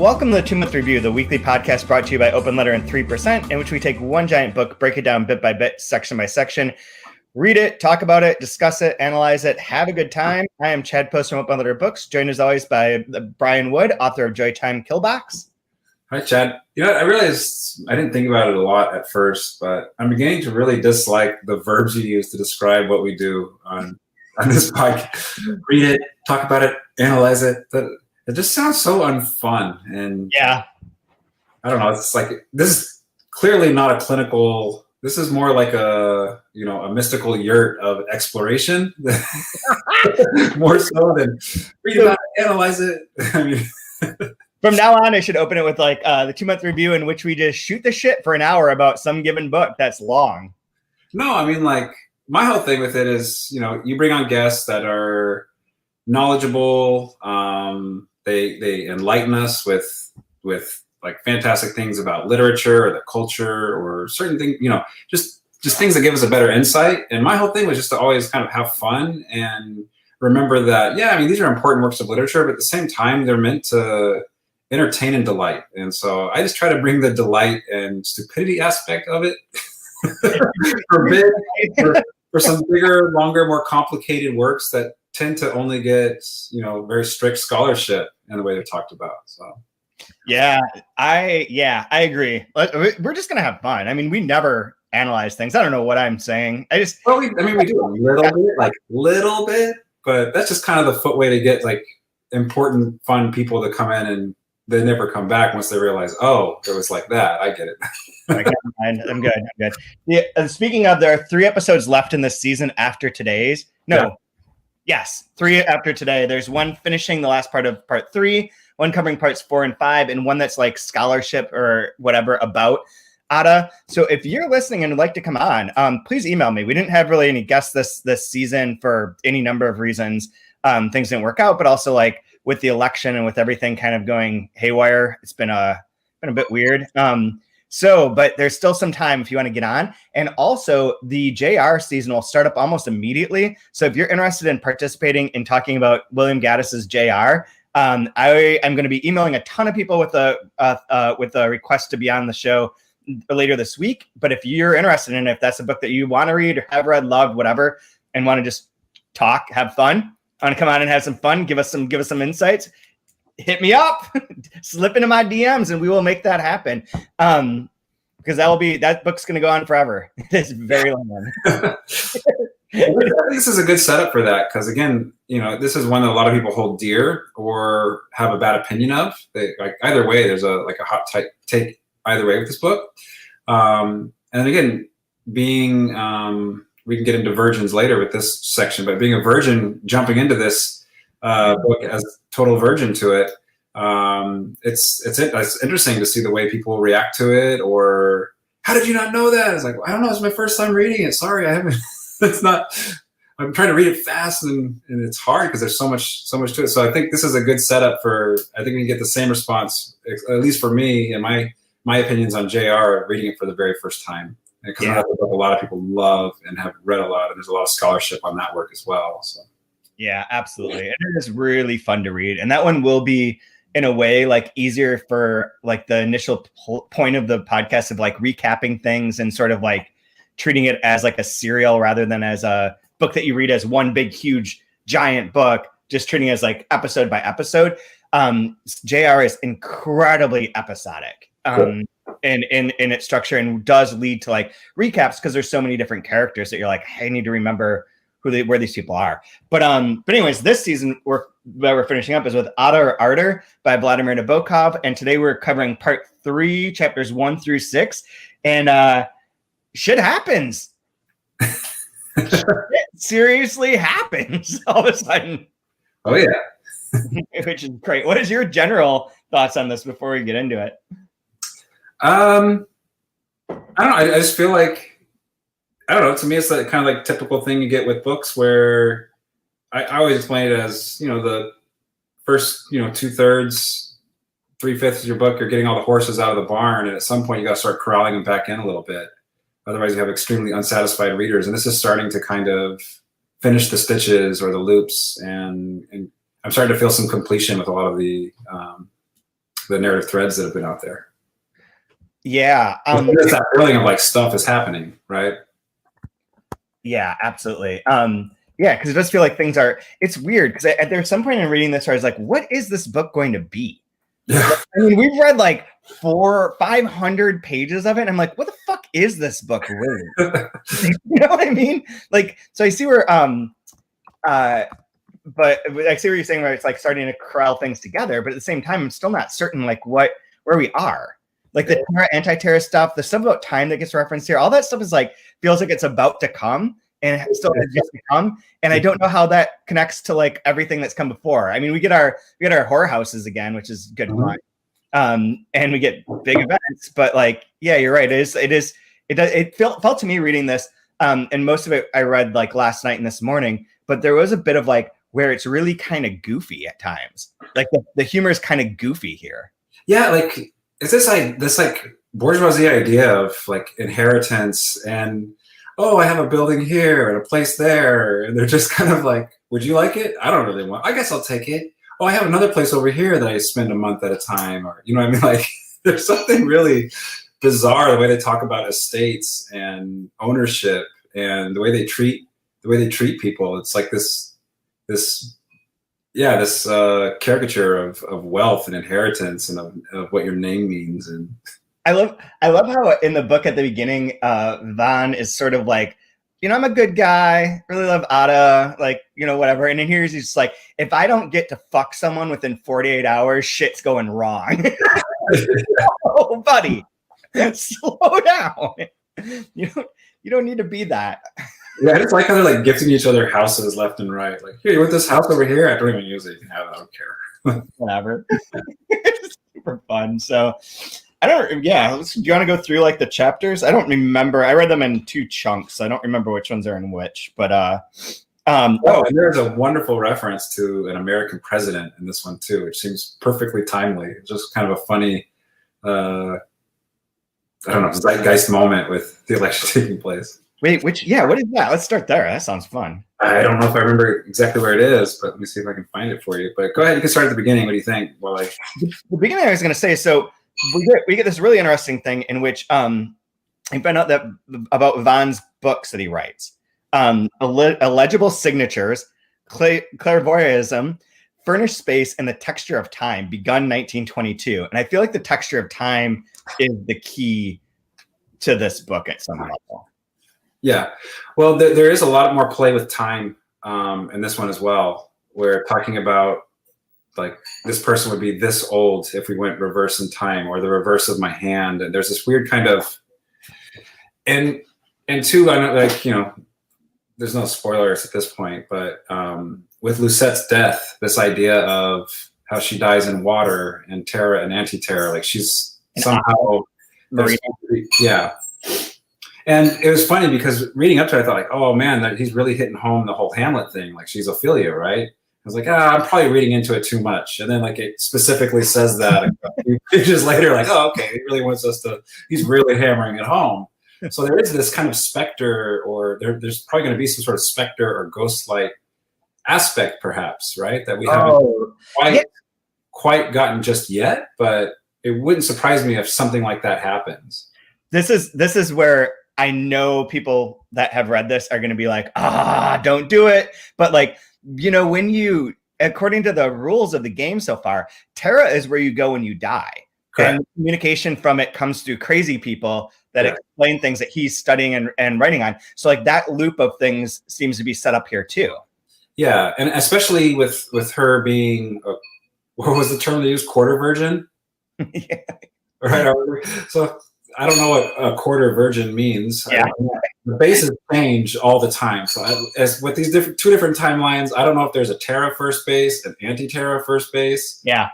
Welcome to the 2-Month Review, the weekly podcast brought to you by Open Letter and 3%, in which we take one giant book, break it down bit by bit, section by section, read it, talk about it, discuss it, analyze it, have a good time. I am Chad Post from Open Letter Books, joined as always by Brian Wood, author of Joytime Killbox. Hi, Chad. You know, I realized I didn't think about it a lot at first, but I'm beginning to really dislike the verbs you use to describe what we do on this podcast. Read it, talk about it, analyze it. It just sounds so unfun. And yeah, I don't know. It's like, this is clearly not a clinical, this is more like a mystical yurt of exploration, more so than read about it, analyze it. I mean, from now on, I should open it with like the 2-Month Review, in which we just shoot the shit for an hour about some given book that's long. No, I mean, like, my whole thing with it is, you bring on guests that are knowledgeable. They enlighten us with like fantastic things about literature or the culture or certain things, just things that give us a better insight. And my whole thing was just to always kind of have fun and remember that, yeah, I mean, these are important works of literature, but at the same time, they're meant to entertain and delight. And so I just try to bring the delight and stupidity aspect of it for some bigger, longer, more complicated works that tend to only get, very strict scholarship in the way they're talked about. So, I agree. We're just gonna have fun. I mean, we never analyze things. I don't know what I'm saying. We do a little bit, but that's just kind of the footway to get like important, fun people to come in, and they never come back once they realize, oh, it was like that. I get it. I'm good. Yeah, speaking of, there are 3 episodes left in this season after today's. Yes, 3 after today. There's one finishing the last part of part 3, one covering parts 4 and 5, and one that's like scholarship or whatever about Ada. So if you're listening and would like to come on, please email me. We didn't have really any guests this season for any number of reasons. Things didn't work out, but also like with the election and with everything kind of going haywire, it's been a bit weird. But there's still some time if you want to get on. And also the JR season will start up almost immediately. So if you're interested in participating in talking about William Gaddis's JR, I am going to be emailing a ton of people with a request to be on the show later this week. But if you're interested in it, if that's a book that you want to read or have read, loved, whatever, and want to just talk, have fun, want to come on and have some fun, give us some insights, hit me up, slip into my DMs, and we will make that happen. Because that book's going to go on forever. It's very long. I think this is a good setup for that. Because again, this is one that a lot of people hold dear or have a bad opinion of. Either way, there's a hot take either way with this book. And again, being, we can get into virgins later with this section, but being a virgin, jumping into this book as total virgin to it, it's interesting to see the way people react to it, or how did you not know that? It's like, I don't know, it's my first time reading it. Sorry, I haven't. I'm trying to read it fast, and it's hard because there's so much to it. So I think this is a good setup I think we can get the same response, at least for me and my opinions on JR, reading it for the very first time. Because that's a book a lot of people love and have read a lot, and there's a lot of scholarship on that work as well. So. Yeah, absolutely. And it is really fun to read. And that one will be, in a way, like easier for like the initial point of the podcast of like recapping things and sort of like treating it as like a serial rather than as a book that you read as one big, huge, giant book, just treating it as like episode by episode. JR is incredibly episodic in its structure, and does lead to like recaps because there's so many different characters that you're like, I need to remember where these people are. But anyways, this season we're finishing up is with Ardor by Vladimir Nabokov, and today we're covering part 3, chapters 1 through 6, and shit happens. Shit seriously happens all of a sudden. Oh yeah, which is great. What is your general thoughts on this before we get into it? I don't know. I just feel like, I don't know. To me, it's that kind of like typical thing you get with books where I always explain it as, the first, 2/3, 3/5 of your book, you're getting all the horses out of the barn. And at some point you got to start corralling them back in a little bit. Otherwise you have extremely unsatisfied readers. And this is starting to kind of finish the stitches or the loops. And I'm starting to feel some completion with a lot of the the narrative threads that have been out there. Yeah. There's that feeling of like stuff is happening, right? Yeah, absolutely. Yeah, because it does feel like things are, it's weird because there's some point in reading this where I was like, what is this book going to be? Yeah. I mean, we've read like 500 pages of it. And I'm like, what the fuck is this book really? You know what I mean? Like, so I see where, but I see what you're saying where it's like starting to corral things together, but at the same time, I'm still not certain like where we are. Like the anti-terror stuff, the stuff about time that gets referenced here, all that stuff is like, feels like it's about to come and it still has yet to come. And I don't know how that connects to like everything that's come before. I mean, we get our horror houses again, which is good fun. And we get big events, but like, yeah, you're right. It felt to me reading this, and most of it I read like last night and this morning, but there was a bit of like where it's really kind of goofy at times. Like the humor is kind of goofy here. Yeah, like it's this bourgeoisie idea of like inheritance and, oh, I have a building here and a place there, and they're just kind of like, would you like it? I don't really want. I guess I'll take it. Oh, I have another place over here that I spend a month at a time, or you know what I mean? Like, there's something really bizarre the way they talk about estates and ownership and the way they treat people. It's like this caricature of wealth and inheritance and of what your name means. And I love how in the book at the beginning, Van is sort of like, you know, I'm a good guy, really love Ada, like, you know, whatever. And then he's just like, if I don't get to fuck someone within 48 hours, shit's going wrong. Oh, buddy, slow down. You don't need to be that. Yeah, it's like how they're like gifting each other houses left and right. Like, here, you want this house over here? I don't even use it. You can have it. I don't care. Whatever. It's super fun. So I don't, yeah. Do you want to go through like the chapters? I don't remember. I read them in 2 chunks. I don't remember which ones are in which, but and there's a wonderful reference to an American president in this one too, which seems perfectly timely. It's just kind of a funny, I don't know, zeitgeist moment with the election taking place. Wait, what is that? Let's start there. That sounds fun. I don't know if I remember exactly where it is, but let me see if I can find it for you. But go ahead, you can start at the beginning. What do you think? Well, like the beginning, I was going to say, so we get this really interesting thing in which I find out that about Van's books that he writes, illegible signatures, clairvoyantism, furnished space, and the texture of time, begun 1922. And I feel like the texture of time is the key to this book at some level. Yeah, well, there is a lot more play with time in this one as well. We're talking about like this person would be this old if we went reverse in time, or the reverse of my hand. And there's this weird kind of, and two, I know, like, you know, there's no spoilers at this point, but with Lucette's death, this idea of how she dies in water and Terra and anti-Terra, like she's somehow, yeah. And it was funny because reading up to it, I thought like, oh man, that he's really hitting home the whole Hamlet thing. Like she's Ophelia, right? I was like, I'm probably reading into it too much. And then like it specifically says that a few pages later, like, oh, okay, he really wants us to, he's really hammering it home. So there is this kind of specter, or there's probably going to be some sort of specter or ghost-like aspect perhaps, right? That we haven't quite gotten just yet, but it wouldn't surprise me if something like that happens. This is where I know people that have read this are going to be like, don't do it. But like, you know, when you, according to the rules of the game so far, Terra is where you go when you die. Correct. And communication from it comes through crazy people that explain things that he's studying and writing on. So like that loop of things seems to be set up here too. Yeah. And especially with her being, what was the term they used? Quarter virgin? Yeah. Right. So I don't know what a quarter virgin means. Yeah. The bases change all the time. So as with these two different timelines, I don't know if there's a Terra first base, an anti-Terra first base. Yeah.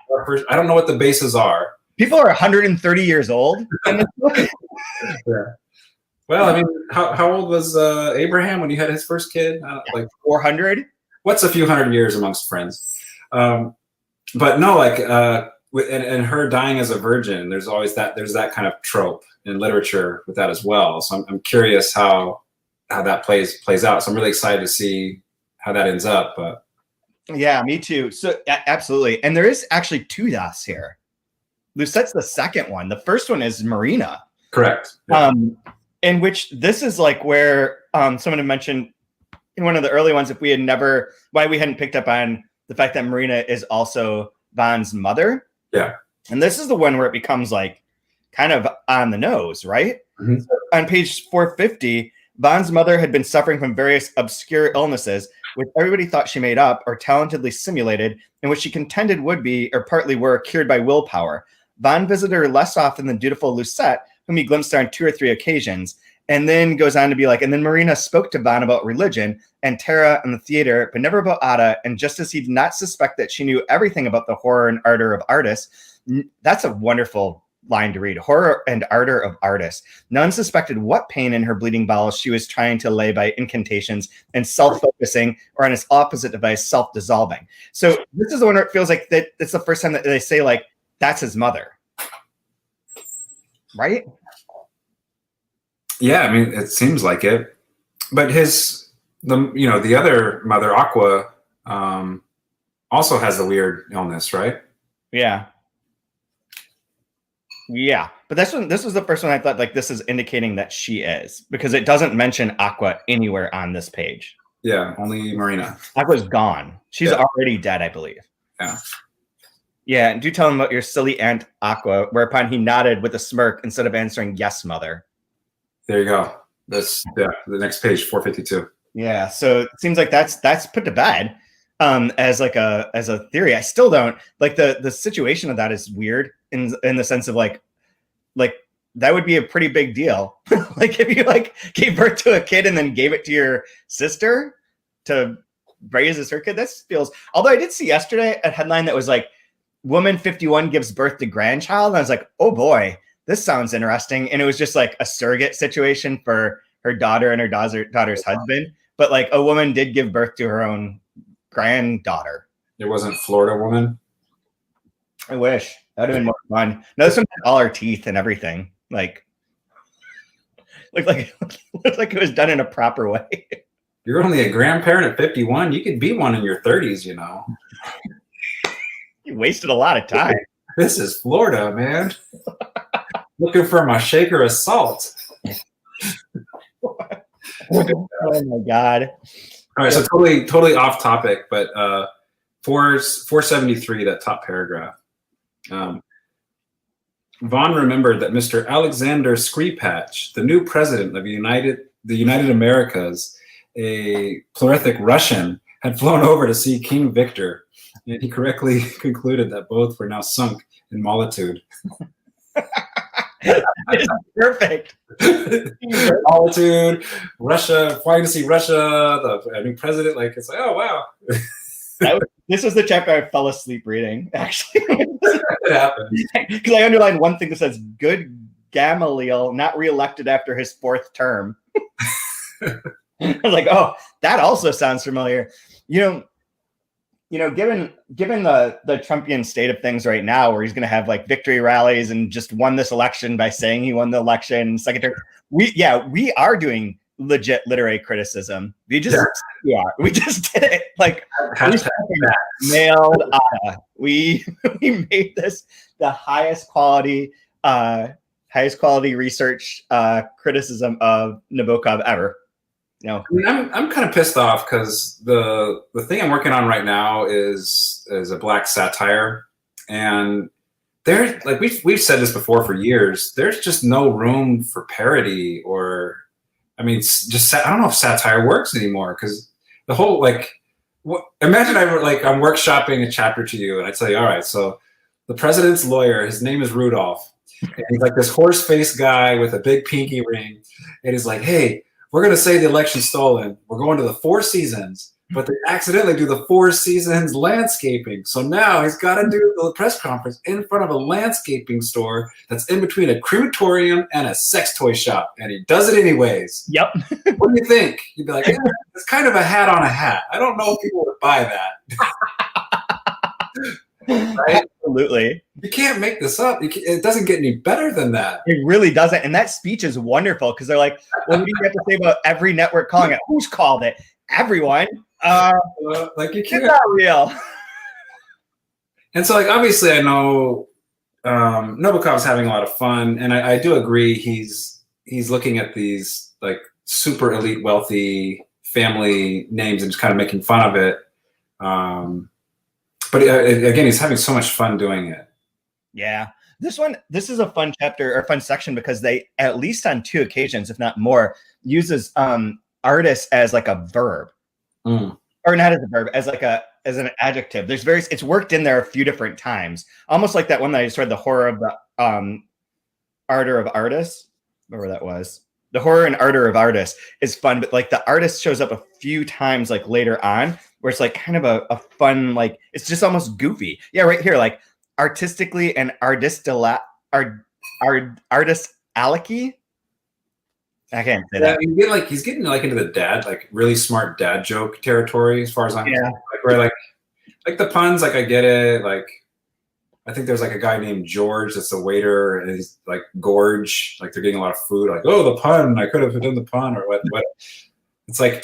I don't know what the bases are. People are 130 years old. Yeah. Well, I mean, how old was Abraham when he had his first kid? Like 400? What's a few hundred years amongst friends? But no, like, and her dying as a virgin, there's that kind of trope in literature with that as well. So I'm curious how that plays out. So I'm really excited to see how that ends up. But yeah, me too. So absolutely. And there is actually 2 deaths here. Lucette's the second one. The first one is Marina. Correct. Yeah. In which this is like where someone had mentioned in one of the early ones, why we hadn't picked up on the fact that Marina is also Vaughn's mother. Yeah. And this is the one where it becomes like kind of on the nose, right? Mm-hmm. So on page 450, Vaughn's mother had been suffering from various obscure illnesses, which everybody thought she made up or talentedly simulated, and which she contended would be, or partly were, cured by willpower. Vaughan visited her less often than dutiful Lucette, whom he glimpsed her on 2 or 3 occasions, and then goes on to be like, and then Marina spoke to Vaughan about religion and Tara and the theater, but never about Ada, and just as he did not suspect that she knew everything about the horror and ardor of artists, that's a wonderful line to read, horror and ardor of artists. None suspected what pain in her bleeding bowels she was trying to lay by incantations and self-focusing, or on its opposite device, self-dissolving. So this is the one where it feels like that it's the first time that they say, like, that's his mother. Right? Yeah, I mean, it seems like it. But the other mother, Aqua, also has a weird illness, right? Yeah. Yeah, but this was the first one I thought, like, this is indicating that she is, because it doesn't mention Aqua anywhere on this page. Yeah, only Marina. Aqua's gone. She's already dead, I believe. Yeah. Yeah, and do tell him about your silly aunt Aqua, whereupon he nodded with a smirk instead of answering, yes, mother. There you go. That's the next page, 452. Yeah, so it seems like that's put to bed as a theory. I still don't like the situation of that is weird in the sense of like that would be a pretty big deal. Like if you like gave birth to a kid and then gave it to your sister to raise as her kid, that feels. Although I did see yesterday a headline that was like, woman 51 gives birth to grandchild, and I was like, oh boy, this sounds interesting. And it was just like a surrogate situation for her daughter and her daughter's husband, but like a woman did give birth to her own granddaughter. It wasn't Florida woman. I wish that would have been more fun. No, this one had all her teeth and everything. Like, looked like it was done in a proper way. You're only a grandparent at 51. You could be one in your 30s, you know. You wasted a lot of time. This is Florida, man. Looking for my shaker of salt. Oh my God. All right, so totally off topic, but 473, that top paragraph. Vaughan remembered that Mr. Alexander Skripach, the new president of the United Americas, a plethoric Russian, had flown over to see King Victor, and he correctly concluded that both were now sunk in molitude. It's perfect. Molitude, Russia, flying to see Russia, the new president. Like, it's like, oh wow. This was the chapter I fell asleep reading, actually. It happened. Because I underlined one thing that says, good Gamaliel not reelected after his 4th term. I was like, oh, that also sounds familiar. You know, given the Trumpian state of things right now, where he's going to have like victory rallies and just won this election by saying he won the election, second term, we are doing legit literary criticism. We just did it. Like, nailed Ada. We made this the highest quality research criticism of Nabokov ever. No, I mean, I'm kind of pissed off because the thing I'm working on right now is a black satire, and there, like we've said this before for years, there's just no room for parody or, I mean, just I don't know if satire works anymore, because the whole imagine I'm workshopping a chapter to you and I tell you, all right, so the president's lawyer, his name is Rudolph, and he's like this horse-faced guy with a big pinky ring, and he's like, hey, we're going to say the election's stolen. We're going to the Four Seasons, but they accidentally do the Four Seasons landscaping. So now he's got to do the press conference in front of a landscaping store that's in between a crematorium and a sex toy shop. And he does it anyways. Yep. What do you think? You'd be like, yeah, it's kind of a hat on a hat. I don't know if people would buy that. Right? Absolutely. You can't make this up. It doesn't get any better than that. It really doesn't. And that speech is wonderful, because they're like, well, what do you have to say about every network calling it? Who's called it? Everyone. Like, you can't. It's not real. And so, like, obviously I know Nabokov's having a lot of fun, and I do agree he's looking at these like super elite wealthy family names and just kind of making fun of it. But again, he's having so much fun doing it. Yeah. This is a fun chapter or fun section because they, at least on 2 occasions, if not more, uses artist as like a verb. Or not as a verb, as an adjective. It's worked in there a few different times. Almost like that one that I just read, the horror of the Ardor of Artists. Whatever that was. The horror and ardor of artists is fun, but like the artist shows up a few times like later on, where it's like kind of a fun, like it's just almost goofy. Yeah, right here, like artistically and artist alecky. I can't say that. He's getting like into the dad, like really smart dad joke territory, as far as I'm concerned. Like where like the puns, like I get it. Like I think there's like a guy named George that's a waiter, and he's like gorge, like they're getting a lot of food. Like, oh, the pun, I could have done the pun, or what? It's like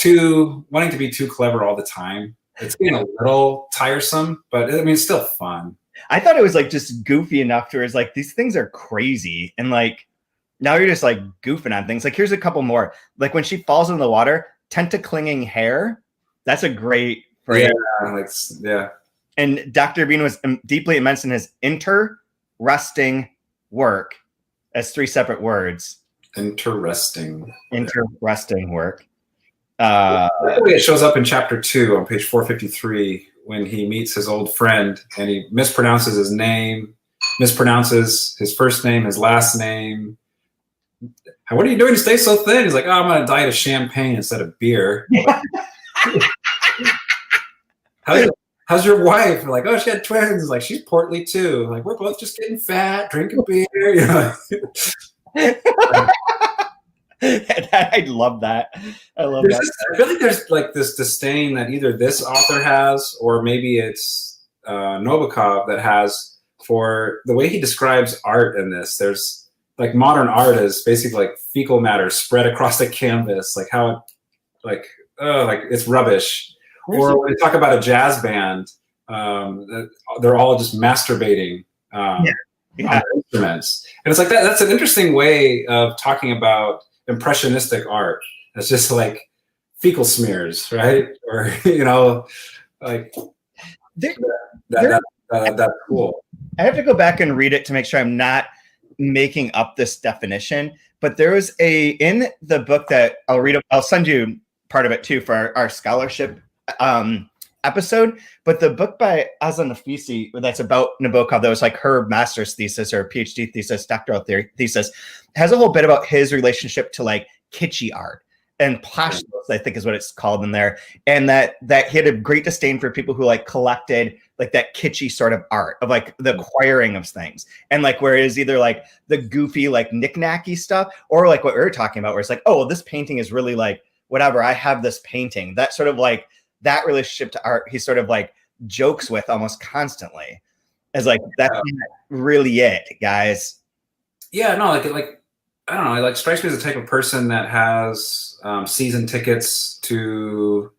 wanting to be too clever all the time. It's getting a little tiresome, but I mean, it's still fun. I thought it was like just goofy enough to where it's like these things are crazy, and like now you're just like goofing on things. Like here's a couple more. Like when she falls in the water, tentacling hair. That's a great phrase. Yeah. And Dr. Bean was deeply immense in his interesting work as 3 separate words. Interesting work. It shows up in chapter 2 on page 453 when he meets his old friend and he mispronounces his name, mispronounces his first name, his last name. What are you doing to stay so thin? He's like, oh, I'm on a diet of champagne instead of beer. How's your wife? Like, oh, she had twins. Like, she's portly too. Like, we're both just getting fat, drinking beer. You know? I love that. I feel like there's like this disdain that either this author has, or maybe it's Nabokov that has, for the way he describes art in this. There's like modern art is basically like fecal matter spread across the canvas, like how it, like it's rubbish. Or when they talk about a jazz band, they're all just masturbating on instruments. And it's like that. That's an interesting way of talking about impressionistic art. It's just like fecal smears, right? Or, you know, like that's cool. I have to go back and read it to make sure I'm not making up this definition. But there was in the book that I'll read, I'll send you part of it too for our scholarship episode, but the book by Aslan Nafisi that's about Nabokov, that was like her master's thesis or PhD thesis, doctoral thesis, has a whole bit about his relationship to like kitschy art and plastos, I think is what it's called in there, and that he had a great disdain for people who like collected like that kitschy sort of art of like the acquiring of things, and like where it is either like the goofy like knick-knacky stuff, or like what we were talking about where it's like, oh, well, this painting is really like whatever, I have this painting, that sort of like that relationship to art he sort of like jokes with almost constantly as like that's not really it, guys. Yeah, no, like I don't know, it like strikes me as the type of person that has season tickets to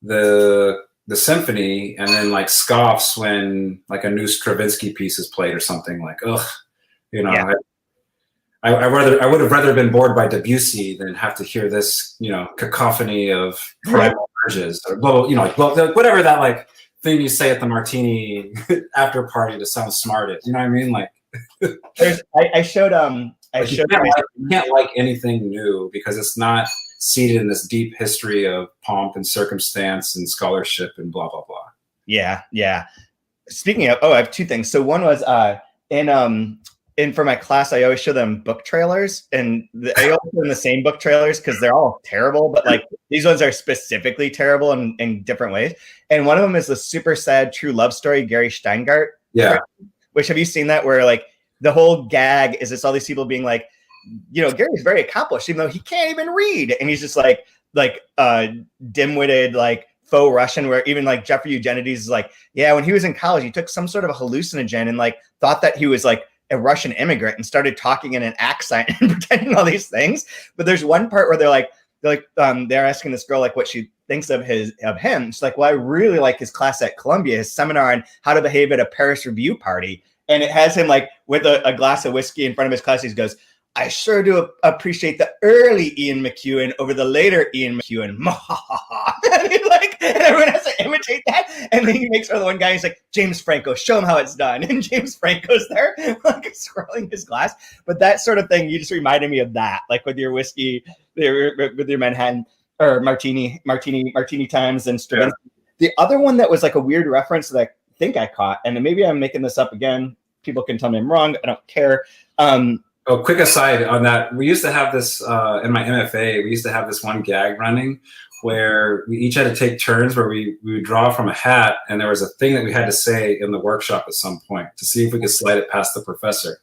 the symphony and then like scoffs when like a new Stravinsky piece is played or something. Like, ugh, you know. Yeah. I would have rather been bored by Debussy than have to hear this, you know, cacophony of primal urges or blah, you know, like whatever that like thing you say at the martini after party to sound smart. You know what I mean? Like, I showed you can't like anything new because it's not seated in this deep history of pomp and circumstance and scholarship and blah blah blah. Yeah. Speaking of, I have 2 things. So one was and for my class, I always show them book trailers, and I always show them the same book trailers because they're all terrible, but like these ones are specifically terrible in different ways. And one of them is the super sad true love story, Gary Steingart. Yeah. Which, have you seen that, where like the whole gag is it's all these people being like, you know, Gary's very accomplished, even though he can't even read. And he's just like dim-witted, like faux Russian, where even like Jeffrey Eugenides is like, yeah, when he was in college, he took some sort of a hallucinogen and like thought that he was like a Russian immigrant and started talking in an accent and pretending all these things. But there's one part where they're asking this girl like what she thinks of him. She's like, well, I really like his class at Columbia, his seminar on how to behave at a Paris Review party. and it has him like with a glass of whiskey in front of his class. He goes, I sure do appreciate the early Ian McEwan over the later Ian McEwan. And everyone has to imitate that. And then he makes for the one guy. He's like, James Franco, show him how it's done. And James Franco's there, like swirling his glass. But that sort of thing, you just reminded me of that, like with your whiskey, with your Manhattan or martini times and Stravinsky. Yeah. The other one that was like a weird reference that I think I caught, and maybe I'm making this up again. People can tell me I'm wrong. I don't care. Oh, quick aside on that. We used to have this in my MFA. We used to have this one gag running where we each had to take turns where we would draw from a hat, and there was a thing that we had to say in the workshop at some point to see if we could slide it past the professor.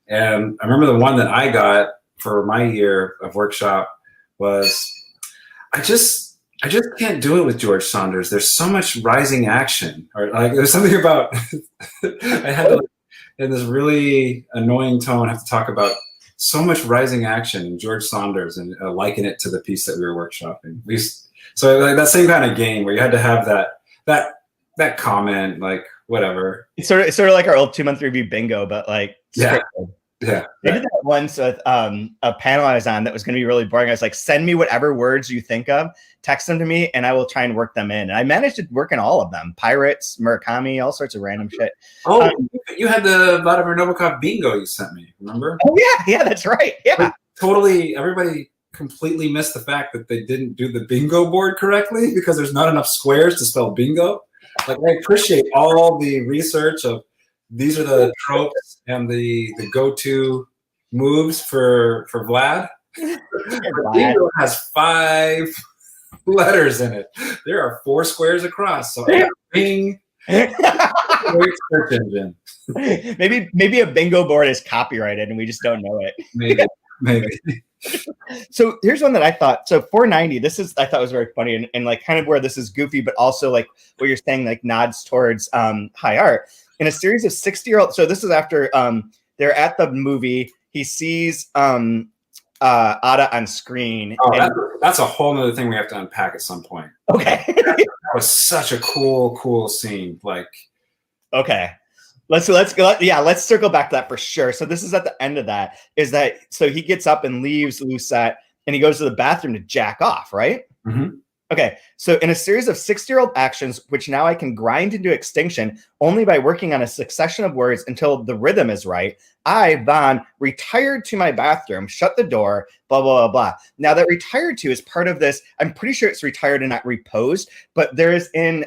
And I remember the one that I got for my year of workshop was, I just can't do it with George Saunders. There's so much rising action, or like there's something about I had to, in this really annoying tone, have to talk about so much rising action in George Saunders and liken it to the piece that we were workshopping. So like that same kind of game where you had to have that comment, like whatever. It's sort of like our old 2-month review bingo, but like yeah. I did that once with a panel I was on that was going to be really boring. I was like, send me whatever words you think of, text them to me, and I will try and work them in. And I managed to work in all of them. Pirates, Murakami, all sorts of random shit. Oh, you had the Vladimir Nabokov bingo you sent me, remember? Oh, yeah, that's right. Yeah. But totally, everybody completely missed the fact that they didn't do the bingo board correctly because there's not enough squares to spell bingo. Like, I appreciate all the research of these are the tropes and the go-to moves for Vlad. Bingo has 5 letters in it. There are 4 squares across. So Bing. Search engine. Maybe a bingo board is copyrighted and we just don't know it. Maybe. So here's one that I thought. So 490. I thought was very funny and like kind of where this is goofy, but also like what you're saying, like nods towards high art. In a series of 60-year-old, so this is after they're at the movie. He sees Ada on screen. Oh, that's a whole other thing we have to unpack at some point. Okay, that was such a cool scene. Like, okay, let's circle back to that for sure. So this is at the end of that. So he gets up and leaves Lucette, and he goes to the bathroom to jack off, right? Mm-hmm. Okay, so in a series of 60-year-old actions, which now I can grind into extinction only by working on a succession of words until the rhythm is right, I, Von, retired to my bathroom, shut the door, blah, blah, blah, blah. Now that retired to is part of this. I'm pretty sure it's retired and not reposed, but there is in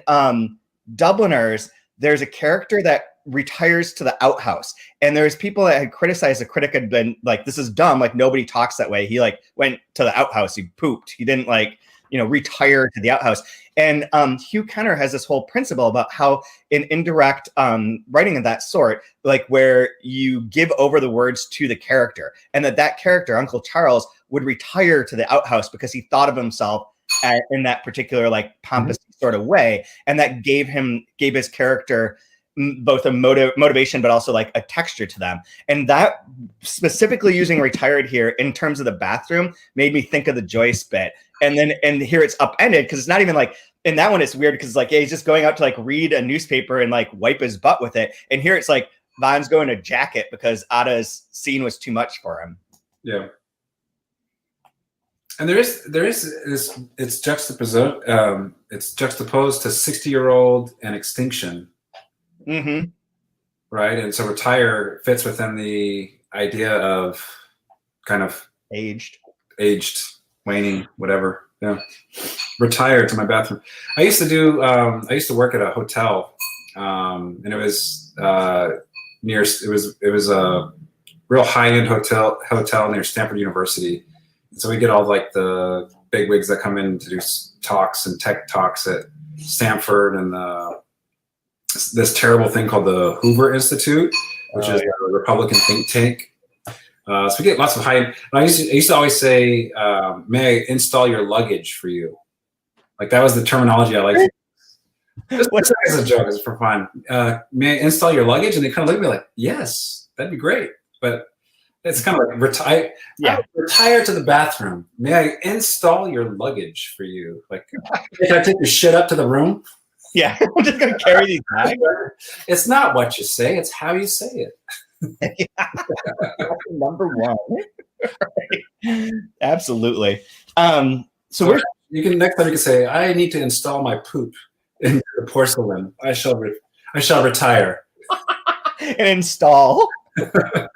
Dubliners, there's a character that retires to the outhouse. And there's people that had criticized the critic had been like, this is dumb, like nobody talks that way. He like went to the outhouse, he pooped. He didn't like, retire to the outhouse. And Hugh Kenner has this whole principle about how in indirect writing of that sort, like where you give over the words to the character, and that character, Uncle Charles, would retire to the outhouse because he thought of himself in that particular like pompous sort of way. And that gave his character both a motivation, but also like a texture to them. And that specifically using retired here in terms of the bathroom made me think of the Joyce bit. And here it's upended because it's not even like, in that one it's weird because like, yeah, he's just going out to like read a newspaper and like wipe his butt with it. And here it's like Von's going to jacket because Ada's scene was too much for him. Yeah. And there is this, it's juxtaposed to 60-year-old and extinction. Mm-hmm. Right. And so retire fits within the idea of kind of aged, waning, whatever. Yeah. Retire to my bathroom. I used to work at a hotel, and it was it was a real high-end hotel near Stanford University. And so we get all like the bigwigs that come in to do talks and tech talks at Stanford, and this terrible thing called the Hoover Institute, which is a Republican think tank. So we get lots of high. I used to always say, "May I install your luggage for you?" Like that was the terminology I liked. What's that as a joke? It's for fun. May I install your luggage? And they kind of look at me like, "Yes, that'd be great." But it's kind of like retire. Yeah, retire to the bathroom. May I install your luggage for you? Like, can I take your shit up to the room? Yeah, I'm just gonna carry these bags. It's not what you say; it's how you say it. Number one. Right. Absolutely. So you can next time you can say, "I need to install my poop into the porcelain. I shall retire." And install. Oh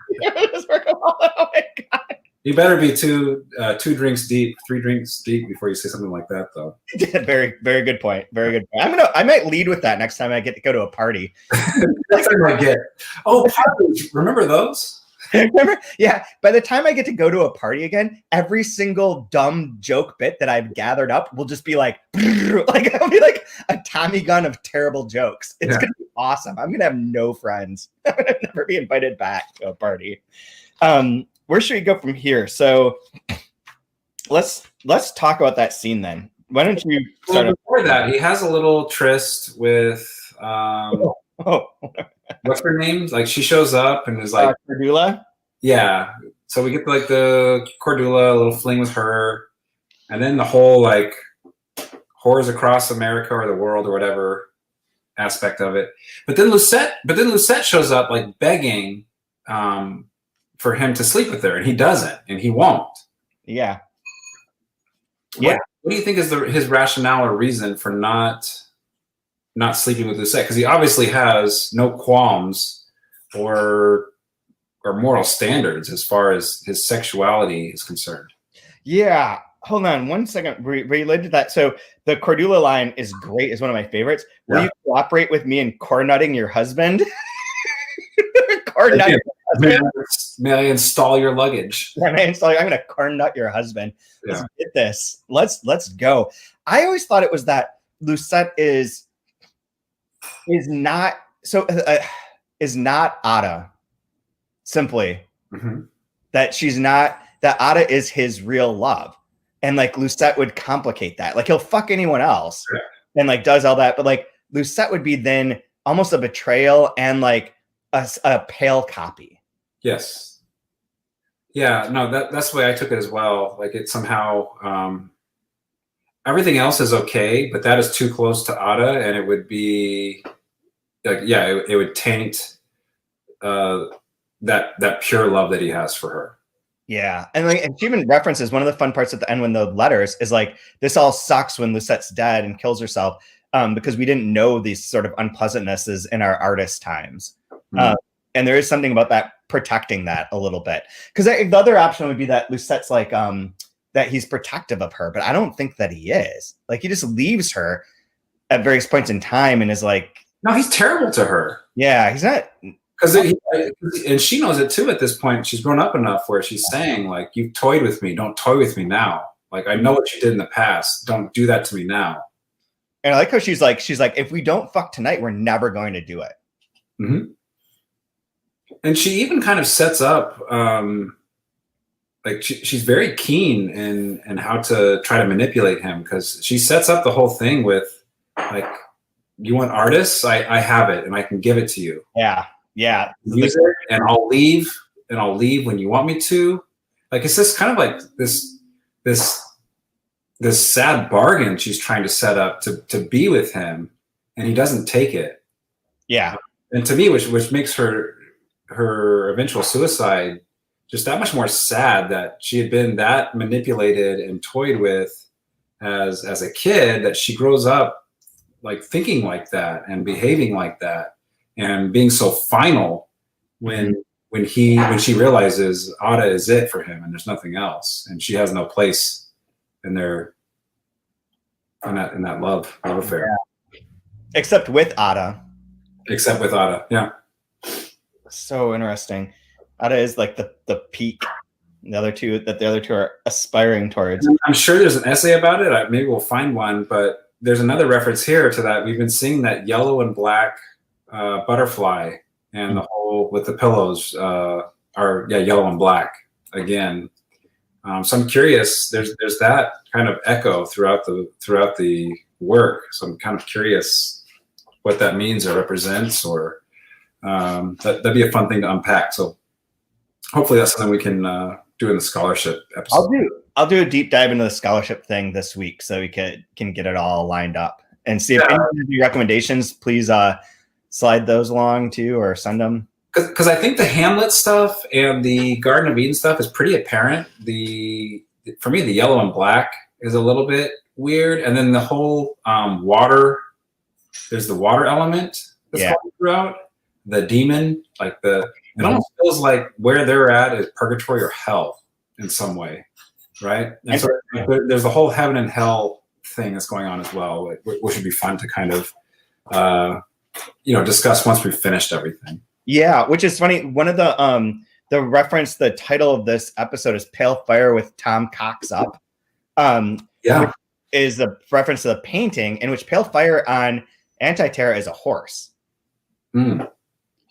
my God. You better be two drinks deep, 3 drinks deep before you say something like that, though. Very, very good point. Very good point. I might lead with that next time I get to go to a party. Next time I get, parties, remember those? Remember? Yeah. By the time I get to go to a party again, every single dumb joke bit that I've gathered up will just be like it'll be like a Tommy gun of terrible jokes. It's gonna be awesome. I'm gonna have no friends. I'm gonna never be invited back to a party. Where should we go from here? So let's talk about that scene then. Why don't you start? Well, before that, he has a little tryst with what's her name? Like she shows up and is like Cordula. Yeah. So we get like the Cordula, a little fling with her, and then the whole like whores across America or the world or whatever aspect of it. But then Lucette shows up like begging for him to sleep with her, and he doesn't, and he won't. Yeah. What do you think is his rationale or reason for not sleeping with Lucette? Because he obviously has no qualms or moral standards as far as his sexuality is concerned. Yeah. Hold on 1 second. Related to that. So the Cordula line is great. It's one of my favorites. Will you cooperate with me in cornutting your husband? Cornutting. May I install your luggage? I'm going to cornut your husband. Let's get this. Let's go. I always thought it was that Lucette is not Ada. Simply that she's not. That Ada is his real love, and like Lucette would complicate that. Like he'll fuck anyone else, and like does all that, but like Lucette would be then almost a betrayal and like a pale copy. Yes. Yeah, no, that's the way I took it as well. Like it somehow, everything else is okay, but that is too close to Ada, and it would be like, it would taint that pure love that he has for her. Yeah, and she even references one of the fun parts at the end when the letters is like, this all sucks when Lucette's dead and kills herself because we didn't know these sort of unpleasantnesses in our artist times. And there is something about that protecting that a little bit, because the other option would be that Lucette's like that he's protective of her, but I don't think that he is. Like he just leaves her at various points in time and is like, no, he's terrible to her. Yeah, he's not. And she knows it too at this point. She's grown up enough where she's saying like, you've toyed with me, don't toy with me now. Like I know what you did in the past, don't do that to me now. And I like how she's like, if we don't fuck tonight, we're never going to do it. Mm-hmm. And she even kind of sets up, like she's very keen in how to try to manipulate him, because she sets up the whole thing with like, you want artists? I have it and I can give it to you. Yeah. Use it and I'll leave when you want me to. Like it's just kind of like this sad bargain she's trying to set up to be with him, and he doesn't take it. Yeah. And to me, which makes her eventual suicide just that much more sad, that she had been that manipulated and toyed with as a kid, that she grows up like thinking like that and behaving like that and being so final when she realizes Ada is it for him and there's nothing else, and she has no place in that love affair. Yeah. Except with Ada. Yeah. So interesting. Ada is like the peak. The other two are aspiring towards. I'm sure there's an essay about it. Maybe we'll find one, but there's another reference here to that. We've been seeing that yellow and black butterfly, and the whole with the pillows are yellow and black again. So I'm curious. There's that kind of echo throughout the work. So I'm kind of curious what that means or represents, or that'd be a fun thing to unpack. So hopefully that's something we can do in the scholarship episode. I'll do a deep dive into the scholarship thing this week, so we can get it all lined up and see if any of your recommendations, please slide those along too, or send them. Because I think the Hamlet stuff and the Garden of Eden stuff is pretty apparent. For me, the yellow and black is a little bit weird, and then the whole water. There's the water element that's going throughout. The demon, like it almost feels like where they're at is purgatory or hell in some way, right? And so there's the whole heaven and hell thing that's going on as well, which would be fun to kind of discuss once we've finished everything. Yeah, which is funny. One of the title of this episode is Pale Fire with Tom Cox Up. Which is a reference to the painting in which Pale Fire on Anti-Terra is a horse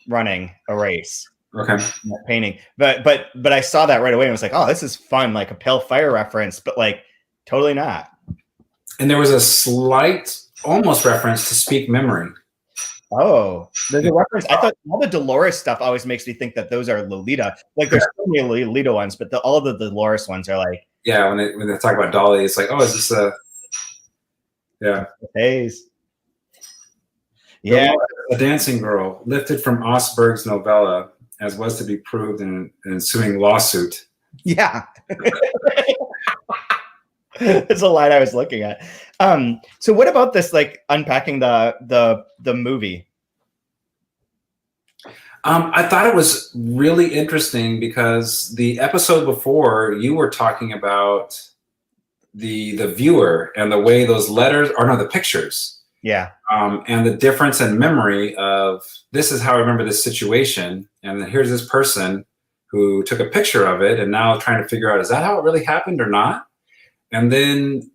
running a race. Okay. Painting. But I saw that right away and was like, oh, this is fun, like a Pale Fire reference, but like totally not. And there was a slight almost reference to Speak Memory. Oh, there's a reference. I thought all the Dolores stuff always makes me think that those are Lolita. Like there's so many Lolita ones, but all of the Dolores ones are like. Yeah, when they talk about Dolly, it's like, oh, is this a Haze? Yeah, a dancing girl lifted from Osberg's novella, as was to be proved in an ensuing lawsuit. Yeah. That's a line I was looking at. So what about this, like unpacking the movie? I thought it was really interesting because the episode before you were talking about the viewer and the way those letters the pictures. Yeah. And the difference in memory of this is how I remember this situation. And then here's this person who took a picture of it and now trying to figure out, is that how it really happened or not? And then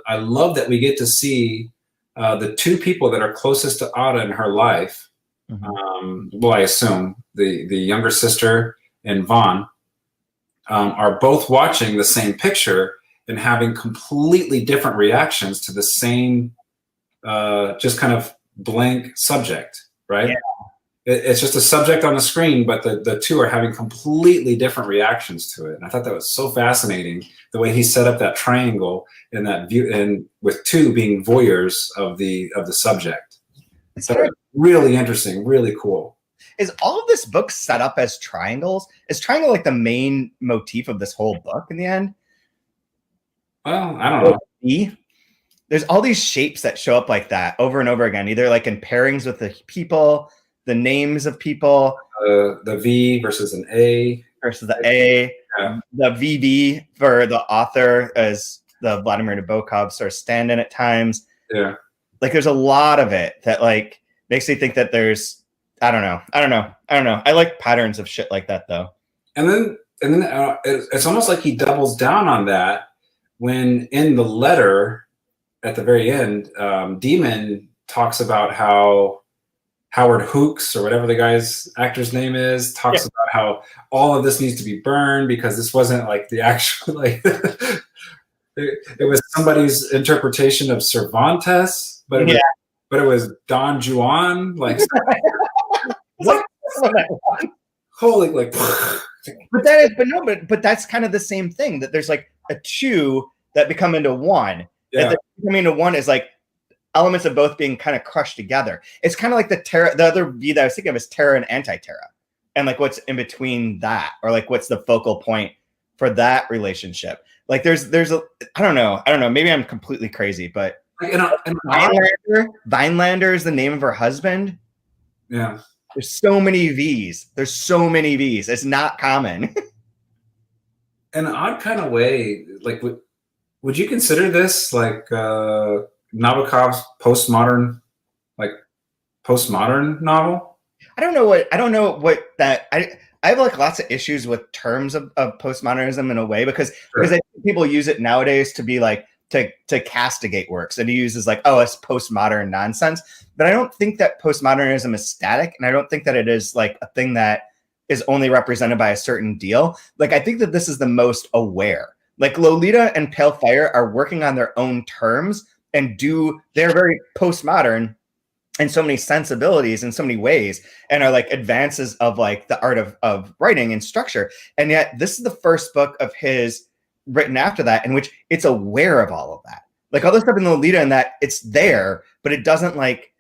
I love that we get to see the two people that are closest to Ada in her life. Mm-hmm. I assume the younger sister and Vaughn are both watching the same picture and having completely different reactions to the same just kind of blank subject, right? Yeah. It's just a subject on the screen, but the two are having completely different reactions to it. And I thought that was so fascinating, the way he set up that triangle in that view, and with two being voyeurs of the subject. So really interesting, really cool. Is all of this book set up as triangles? Is triangle like the main motif of this whole book in the end? Well, I don't know. There's all these shapes that show up like that over and over again, either like in pairings with the people, the names of people. The V versus an A. Versus the A. Yeah. The VV for the author as the Vladimir Nabokov sort of stand-in at times. Yeah. Like there's a lot of it that like makes me think that there's, I don't know. I like patterns of shit like that though. And then it's almost like he doubles down on that when in the letter at the very end, Demon talks about how Howard Hooks, or whatever the guy's actor's name is, talks about how all of this needs to be burned because this wasn't like the actual, like, it was somebody's interpretation of Cervantes, but it was Don Juan, like, what? Holy, like, but that's kind of the same thing, that there's like a two that become into one. Yeah. That becoming into one is like elements of both being kind of crushed together. It's kind of like the other V that I was thinking of is Terra and Anti-Terra, and like what's in between that, or like what's the focal point for that relationship. Like there's a I don't know. Maybe I'm completely crazy, but Vinelander is the name of her husband. Yeah. There's so many V's. It's not common. In an odd kind of way, like would you consider this like Nabokov's postmodern novel? I don't know what that I have like lots of issues with terms of postmodernism in a way because I think people use it nowadays to be like to castigate works, and he uses like, oh, it's postmodern nonsense. But I don't think that postmodernism is static, and I don't think that it is like a thing that is only represented by a certain deal. Like I think that this is the most aware. Like Lolita and Pale Fire are working on their own terms and they're very postmodern in so many sensibilities in so many ways, and are like advances of like the art of writing and structure. And yet this is the first book of his written after that in which it's aware of all of that. Like all the stuff in Lolita and that it's there, but it doesn't like,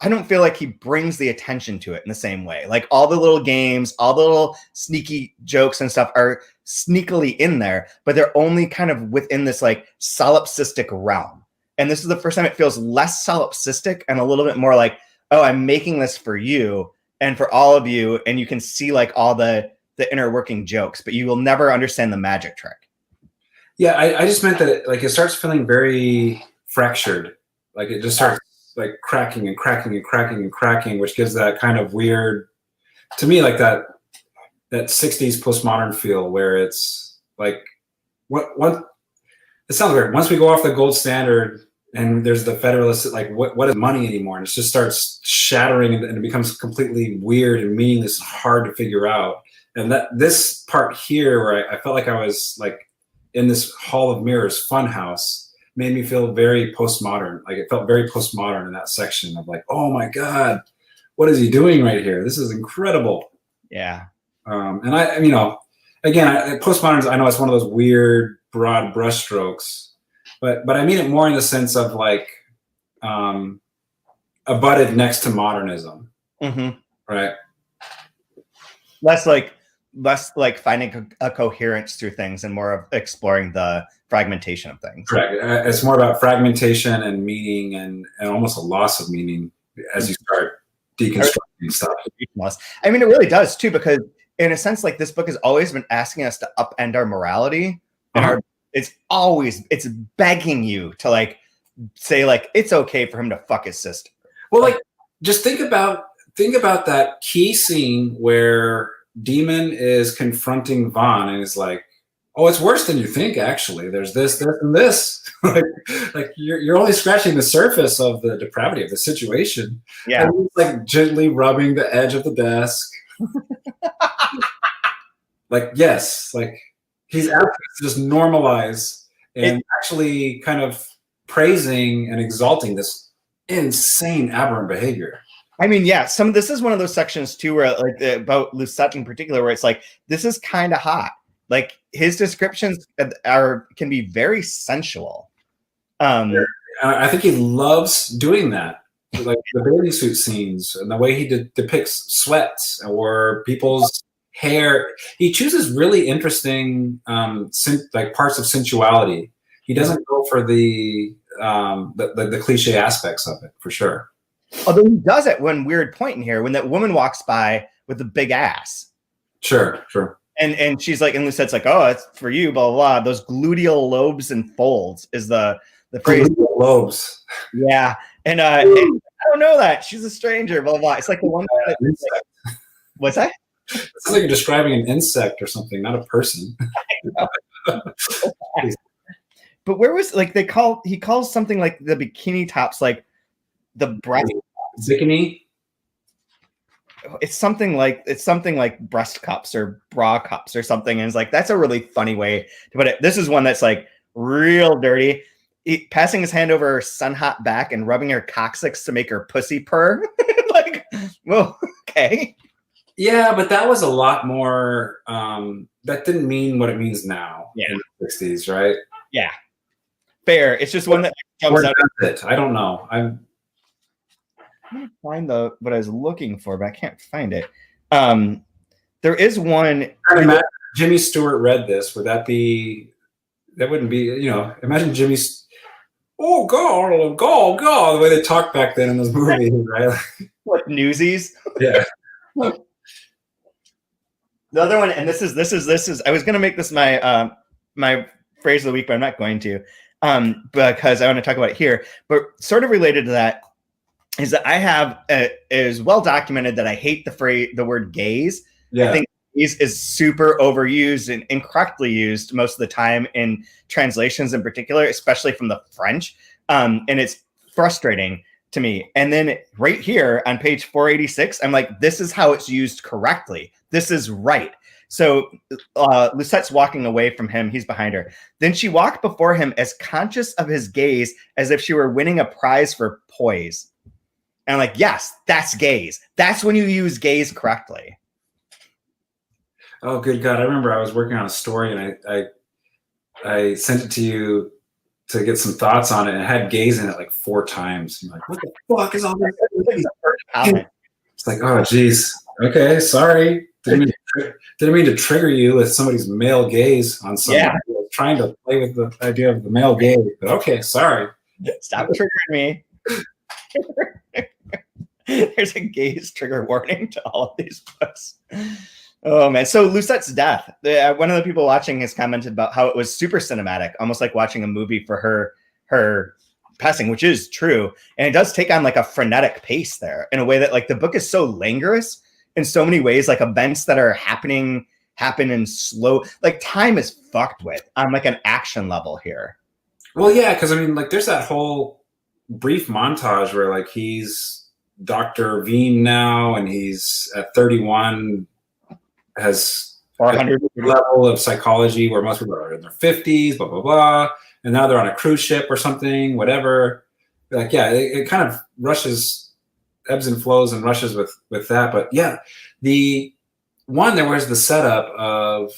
I don't feel like he brings the attention to it in the same way. Like all the little games, all the little sneaky jokes and stuff are sneakily in there, but they're only kind of within this like solipsistic realm. And this is the first time it feels less solipsistic and a little bit more like, oh, I'm making this for you and for all of you. And you can see like all the inner working jokes, but you will never understand the magic trick. Yeah, I just meant that it starts feeling very fractured. Like it just starts like cracking and cracking and cracking and cracking, which gives that kind of weird, to me, like that 60s postmodern feel where it's like, what it sounds weird. Once we go off the gold standard and there's the federalist, like what is money anymore? And it just starts shattering and it becomes completely weird and meaningless and hard to figure out. And that this part here where I felt like I was like in this Hall of Mirrors funhouse made me feel very postmodern. Like it felt very postmodern in that section of like, oh my God, what is he doing right here? This is incredible. Yeah. And again, postmodernism, I know it's one of those weird, broad brushstrokes, but I mean it more in the sense of like abutted next to modernism, right? Less like finding a coherence through things and more of exploring the fragmentation of things. Correct. It's more about fragmentation and meaning and almost a loss of meaning as you start deconstructing stuff. I mean, it really does too, because in a sense, like this book has always been asking us to upend our morality, and it's begging you to like say like it's okay for him to fuck his sister. Well, like just think about that key scene where Demon is confronting Vaughn and is like, oh, it's worse than you think, actually. There's this, and this. like you're only scratching the surface of the depravity of the situation. Yeah. And he's like gently rubbing the edge of the desk. Like, yes, like he's asking to just normalize and actually kind of praising and exalting this insane aberrant behavior. I mean, yeah, this is one of those sections too where like about Lucette in particular, where it's like, this is kind of hot. Like his descriptions can be very sensual. I think he loves doing that. Like the bathing suit scenes and the way he depicts sweats or people's hair. He chooses really interesting like parts of sensuality. He doesn't go for the cliche aspects of it, for sure. Although he does at one weird point in here when that woman walks by with the big ass. Sure. And she's like, and Lucette's like, oh, it's for you, blah, blah, blah. Those gluteal lobes and folds is the phrase. Gluteal lobes. Yeah. And I don't know that. She's a stranger, blah, blah, blah. It's like the one that like, what's that? It sounds like you're describing an insect or something, not a person. But where was like he calls something like the bikini tops like the breast bikini? It's something like breast cups or bra cups or something. And it's like, that's a really funny way to put it. This is one that's like real dirty. Passing his hand over her sun hot back and rubbing her coccyx to make her pussy purr. Like, well, okay. Yeah, but that was a lot more, that didn't mean what it means now in the 60s, right? Yeah. Fair. It's just one that jumps out. I don't know. I'm gonna find what I was looking for, but I can't find it. There is one. Imagine Jimmy Stewart read this. Would that be? That wouldn't be. Imagine Jimmy's. Oh God, the way they talked back then in those movies, right? What Newsies? Yeah. The other one, and this is. I was gonna make this my my phrase of the week, but I'm not going to, because I want to talk about it here. But sort of related to that is that I have it is well documented that I hate the word gaze. Yeah. I think gaze is super overused and incorrectly used most of the time in translations in particular, especially from the French. And it's frustrating to me. And then right here on page 486, I'm like, this is how it's used correctly. This is right. So Lucette's walking away from him. He's behind her. Then she walked before him as conscious of his gaze as if she were winning a prize for poise. And I'm like, yes, that's gaze. That's when you use gaze correctly. Oh, good God. I remember I was working on a story and I sent it to you to get some thoughts on it, and it had gays in it like 4 times. I'm like, what the fuck is all this? It's like, oh geez, okay, sorry. Didn't mean to trigger you with somebody's male gaze on something. Yeah. I was trying to play with the idea of the male gaze, but okay, sorry. Stop triggering me. There's a gaze trigger warning to all of these books. Oh man! So Lucetta's death. One of the people watching has commented about how it was super cinematic, almost like watching a movie for her passing, which is true, and it does take on like a frenetic pace there in a way that like the book is so languorous in so many ways. Like events that are happen in slow. Like time is fucked with on like an action level here. Well, yeah, because I mean, like, there's that whole brief montage where like he's Dr. Veen now, and he's at 31. Has 400 level of psychology where most people are in their 50s, blah, blah, blah. And now they're on a cruise ship or something, whatever. Like, yeah, it kind of rushes, ebbs and flows and rushes with that. But yeah, there was the setup of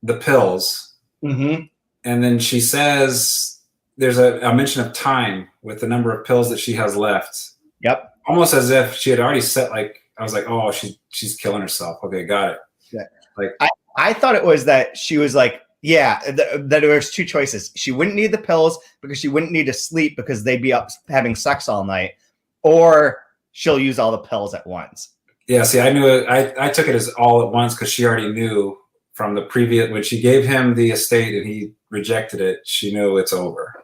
the pills. Mm-hmm. And then she says there's a mention of time with the number of pills that she has left. Yep. Almost as if she had already set, like, I was like, oh, she's killing herself. Okay, got it. Yeah. Like I thought it was that she was like, yeah, that there was 2 choices. She wouldn't need the pills because she wouldn't need to sleep because they'd be up having sex all night, or she'll use all the pills at once. Yeah, see, I knew it. I took it as all at once because she already knew from the previous, when she gave him the estate and he rejected it, she knew it's over.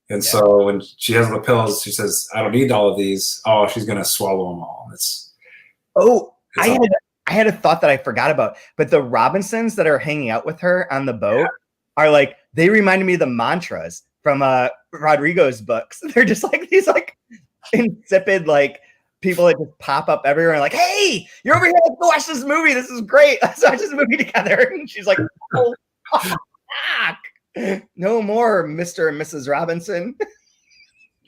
And so when she has the pills, she says, I don't need all of these. Oh, she's going to swallow them all. I had a thought that I forgot about, but the Robinsons that are hanging out with her on the boat are like, they reminded me of the mantras from Rodrigo's books. They're just like these like insipid like people that just pop up everywhere and like, hey, you're over here, let's go watch this movie. This is great. Let's watch this movie together. And she's like, oh, fuck. No more Mr. and Mrs. Robinson.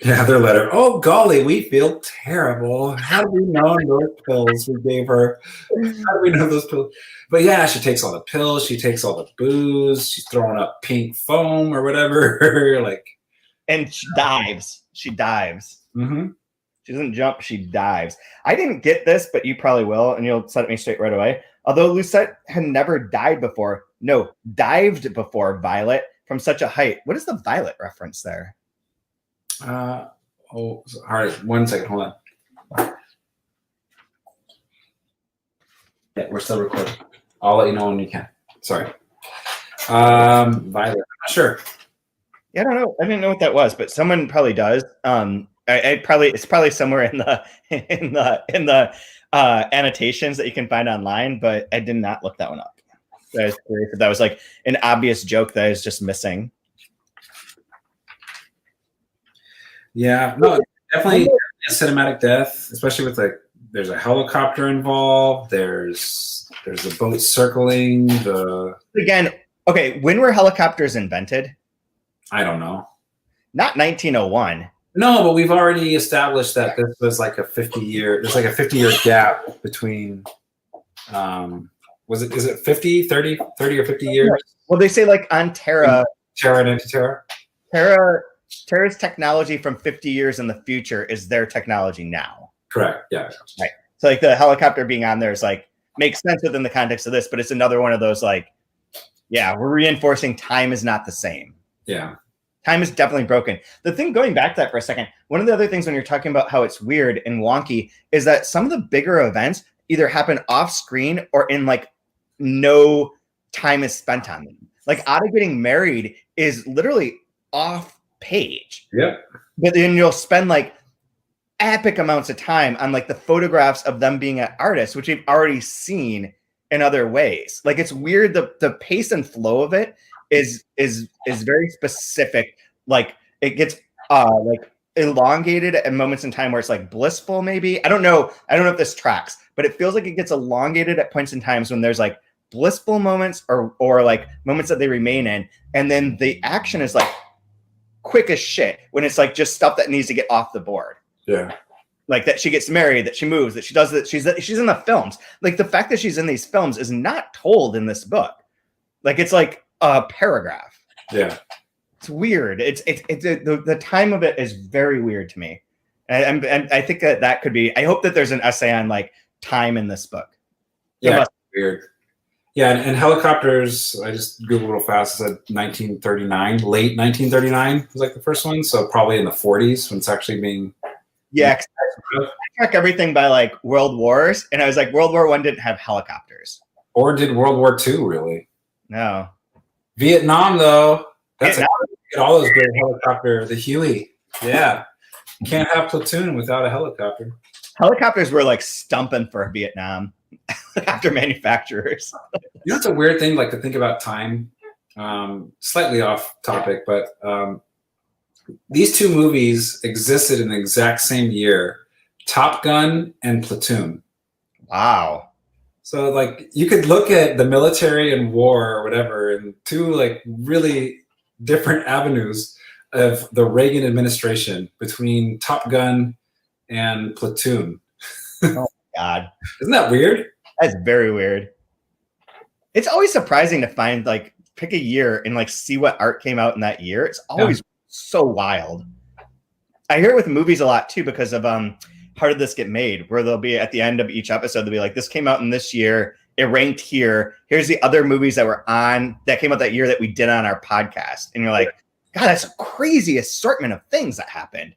Yeah, their letter. Oh, golly, we feel terrible. How do we know those pills we gave her? How do we know those pills? But yeah, she takes all the pills. She takes all the booze. She's throwing up pink foam or whatever. Like, and she dives. Mm-hmm. She doesn't jump. She dives. I didn't get this, but you probably will, and you'll set me straight right away. Although Lucette had never dived before. No, dived before Violet from such a height. What is the Violet reference there? All right. 1 second. Hold on. Yeah, we're still recording. I'll let you know when you can. Sorry. Violet. I'm not sure. Yeah, I don't know. I didn't know what that was, but someone probably does. It's probably somewhere in the annotations that you can find online, but I did not look that one up. I was curious if that was like an obvious joke that I was just missing. Yeah, no, definitely a cinematic death, especially with like there's a helicopter involved. There's a boat circling again. Okay, when were helicopters invented? I don't know. Not 1901. No, but we've already established that this was like a 50-year. There's like a 50-year gap between. Is it 50, 30 or 50 years? Well, they say like on Terra and Anti-Terra. Terra's technology from 50 years in the future is their technology now. Correct. Yeah. Right. So like the helicopter being on there is like makes sense within the context of this, but it's another one of those like, yeah, we're reinforcing time is not the same. Yeah. Time is definitely broken. The thing, going back to that for a second, one of the other things when you're talking about how it's weird and wonky is that some of the bigger events either happen off screen or in like no time is spent on them. Like Ada getting married is literally off page. Yep. But then you'll spend like epic amounts of time on like the photographs of them being at artists, which we've already seen in other ways. Like it's weird. The pace and flow of it is very specific. Like it gets like elongated at moments in time where it's like blissful, maybe. I don't know if this tracks, but it feels like it gets elongated at points in times when there's like blissful moments or like moments that they remain in. And then the action is like quick as shit when it's like just stuff that needs to get off the board. Yeah. Like that she gets married, that she moves, that she does that. She's in the films. Like the fact that she's in these films is not told in this book. Like it's like a paragraph. Yeah. It's weird. The time of it is very weird to me. And I think that could be, I hope that there's an essay on like time in this book. Yeah, weird. Yeah, and helicopters, I just Googled real fast, it said 1939, late 1939 was like the first one. So probably in the 40s when it's actually being. Yeah, I track everything by like world wars. And I was like, World War I didn't have helicopters. Or did World War II really? No. Vietnam, though. That's all those great helicopter, the Huey. Yeah. Can't have platoon without a helicopter. Helicopters were like stumping for Vietnam after manufacturers. You know, it's a weird thing, like to think about time. Slightly off topic, but these two movies existed in the exact same year: Top Gun and Platoon. Wow. So, like, you could look at the military and war or whatever, and two like really different avenues of the Reagan administration between Top Gun and Platoon. Oh my God. Isn't that weird? That's very weird. It's always surprising to find, like, pick a year and like see what art came out in that year. It's always so wild. I hear it with movies a lot too, because of how did this get made? Where they'll be at the end of each episode, they'll be like, this came out in this year. It ranked here. Here's the other movies that were on that came out that year that we did on our podcast. And you're like, God, that's a crazy assortment of things that happened.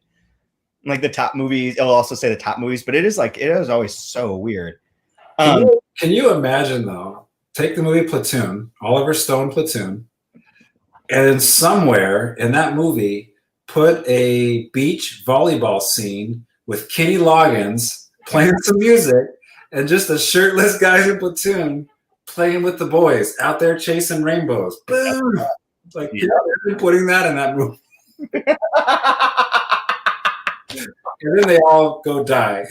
Like the top movies, it'll also say the top movies, but it is always so weird. Can you imagine though? Take the movie Platoon, Oliver Stone Platoon, and then somewhere in that movie, put a beach volleyball scene with Kenny Loggins playing some music and just the shirtless guys in Platoon playing with the boys out there chasing rainbows. Boom! Like, yeah, they're putting that in that movie. And then they all go die.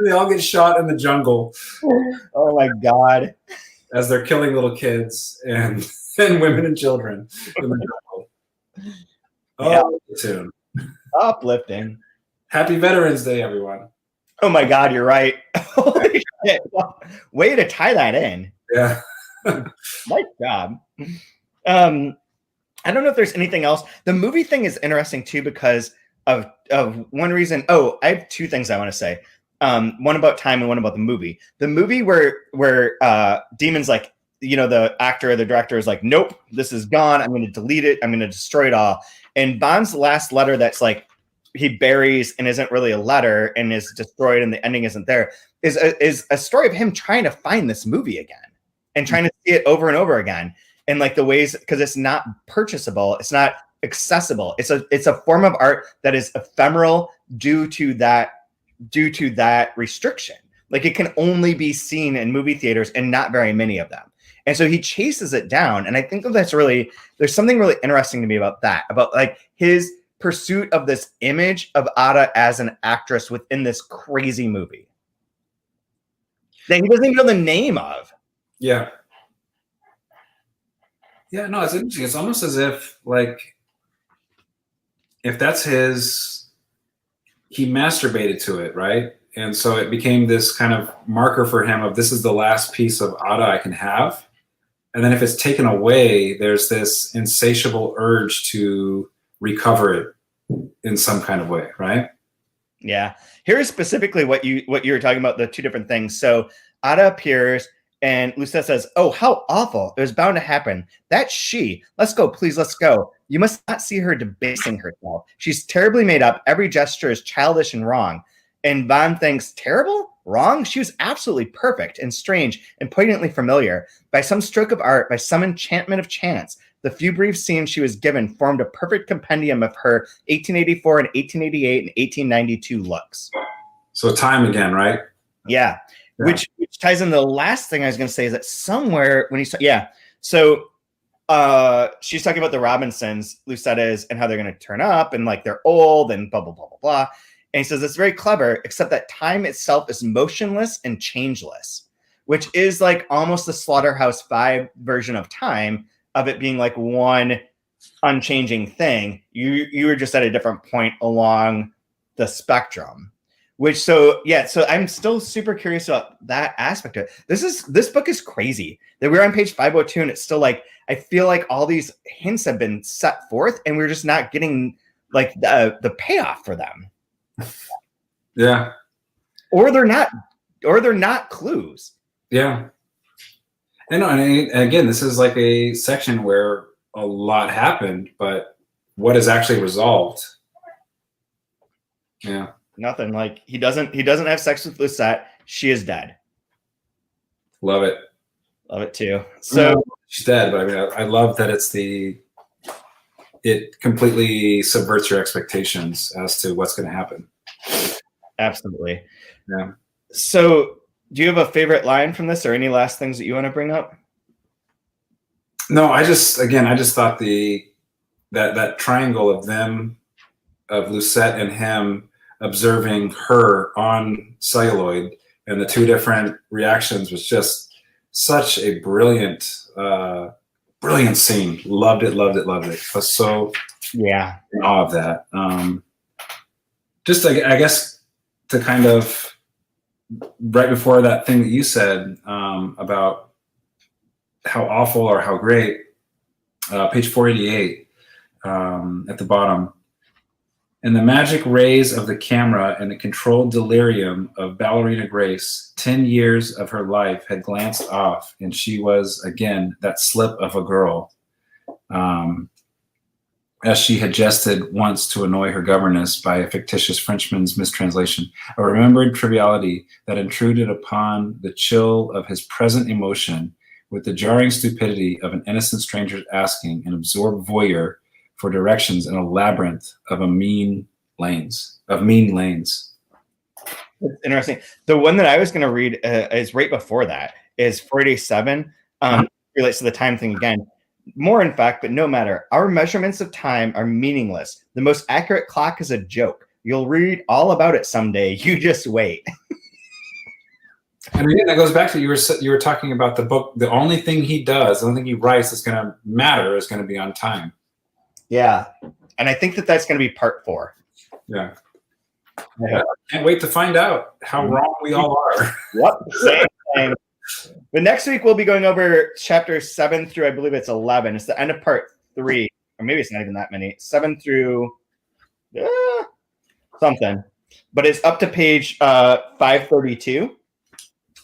They all get shot in the jungle. Oh my God. As they're killing little kids and women and children in the jungle. Oh, Platoon. Uplifting. Happy Veterans Day, everyone. Oh my God, you're right. Holy shit. Way to tie that in. Yeah. Nice job. I don't know if there's anything else. The movie thing is interesting too because of one reason. Oh, I have two things I want to say. One about time and one about the movie. The movie where Demon's like, you know, the actor or the director is like, nope, this is gone. I'm going to delete it. I'm going to destroy it all. And Bond's last letter that's like he buries and isn't really a letter and is destroyed and the ending isn't there is a story of him trying to find this movie again and trying to see it over and over again. And like the ways, because it's not purchasable, it's not accessible. It's a form of art that is ephemeral due to that restriction. Like it can only be seen in movie theaters and not very many of them. And so he chases it down. And I think there's something really interesting to me about that, about like his pursuit of this image of Ada as an actress within this crazy movie that he doesn't even know the name of. Yeah. Yeah, no, it's interesting. It's almost as if like, if that's he masturbated to it, right? And so it became this kind of marker for him of this is the last piece of Ada I can have. And then if it's taken away, there's this insatiable urge to recover it in some kind of way, right? Yeah. Here's specifically what you were talking about, the two different things. So Ada appears and Lucette says, oh, how awful. It was bound to happen. That's she. Let's go, please, let's go. You must not see her debasing herself. She's terribly made up. Every gesture is childish and wrong. And Bond thinks, terrible? Wrong? She was absolutely perfect and strange and poignantly familiar. By some stroke of art, by some enchantment of chance, the few brief scenes she was given formed a perfect compendium of her 1884 and 1888 and 1892 looks. So time again, right? Yeah. Which ties in the last thing I was going to say is that somewhere when so she's talking about the Robinsons, Lucetta is, and how they're going to turn up and like they're old and blah, blah, blah, blah, blah. And he says it's very clever, except that time itself is motionless and changeless, which is like almost the Slaughterhouse-Five version of time, of it being like one unchanging thing. You were just at a different point along the spectrum. So I'm still super curious about that aspect of it. This book is crazy. That we're on page 502 and it's still like, I feel like all these hints have been set forth and we're just not getting like the payoff for them. Yeah. Or they're not clues. Yeah. And again, this is like a section where a lot happened, but what is actually resolved? Yeah. Nothing. Like he doesn't have sex with Lucette. She is dead. Love it. Love it too. So she's dead, but I mean, I love that it completely subverts your expectations as to what's going to happen. Absolutely. Yeah. So do you have a favorite line from this or any last things that you want to bring up? No, I just thought that triangle of them, of Lucette and him observing her on celluloid and the two different reactions was just such a brilliant scene. Loved it. Was so in awe of that. Just I guess to kind of right before that thing that you said about how awful or how great, page 488 at the bottom. And the magic rays of the camera and the controlled delirium of ballerina Grace, 10 years of her life had glanced off, and she was, again, that slip of a girl, as she had jested once to annoy her governess by a fictitious Frenchman's mistranslation, a remembered triviality that intruded upon the chill of his present emotion with the jarring stupidity of an innocent stranger asking an absorbed voyeur for directions in a labyrinth of mean lanes. It's interesting. The one that I was going to read is right before that is 487. Relates to the time thing again. More, in fact, but no matter. Our measurements of time are meaningless. The most accurate clock is a joke. You'll read all about it someday. You just wait. And again, that goes back to you were talking about the book. The only thing he does, the only thing he writes that's going to matter is going to be on time. Yeah. And I think that's going to be part 4. Yeah. Can't wait to find out how wrong we all are. Yep. Same thing. But next week we'll be going over chapters 7 through, I believe it's 11. It's the end of part 3, or maybe it's not even that many. 7 through something. But it's up to page 532.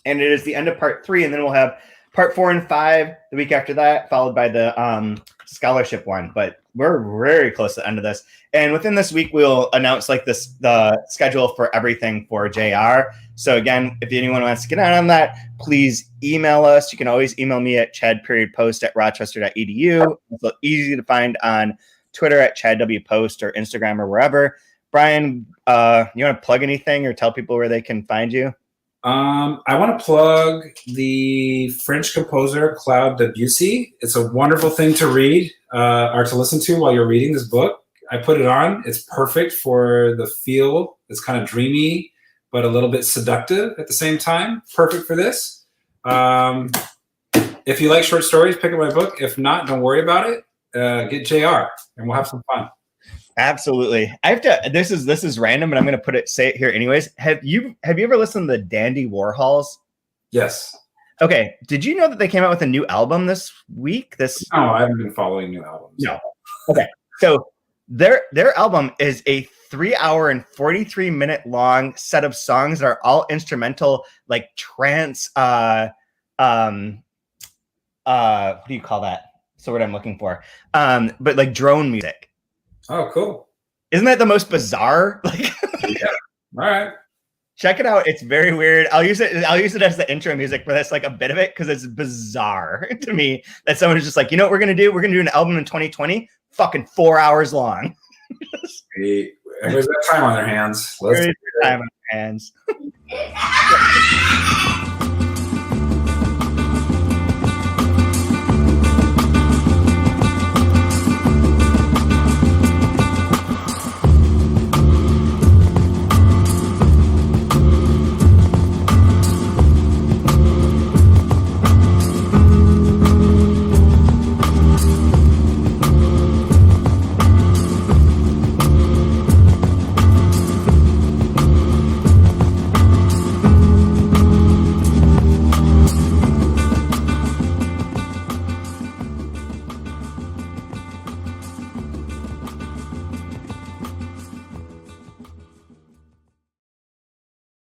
And it is the end of part 3, and then we'll have part 4 and 5 the week after that, followed by the scholarship one. But we're very close to the end of this. And within this week, we'll announce the schedule for everything for JR. So again, if anyone wants to get on that, please email us. You can always email me at chad.post@rochester.edu. It's easy to find on Twitter at chadwpost or Instagram or wherever. Brian, you want to plug anything or tell people where they can find you? I want to plug the French composer Claude Debussy. It's a wonderful thing to read or to listen to while you're reading this book. I put it on. It's perfect for the feel. It's kind of dreamy, but a little bit seductive at the same time. Perfect for this. If you like short stories, pick up my book. If not, don't worry about it. Get JR, and we'll have some fun. Absolutely. I have to. This is random, but I'm going to say it here anyways. Have you ever listened to the Dandy Warhols? Yes. Okay. Did you know that they came out with a new album this week? No, I haven't been following new albums. No. Okay. So their album is a 3-hour and 43-minute long set of songs that are all instrumental, like trance. What do you call that? That's the word I'm looking for. But like drone music. Oh, cool. Isn't that the most bizarre? Yeah. All right. Check it out. It's very weird. I'll use it as the intro music for this, like a bit of it, because it's bizarre to me that someone is just like, you know what we're going to do? We're going to do an album in 2020, fucking 4 hours long. Everybody's got time on their hands. Time on their hands.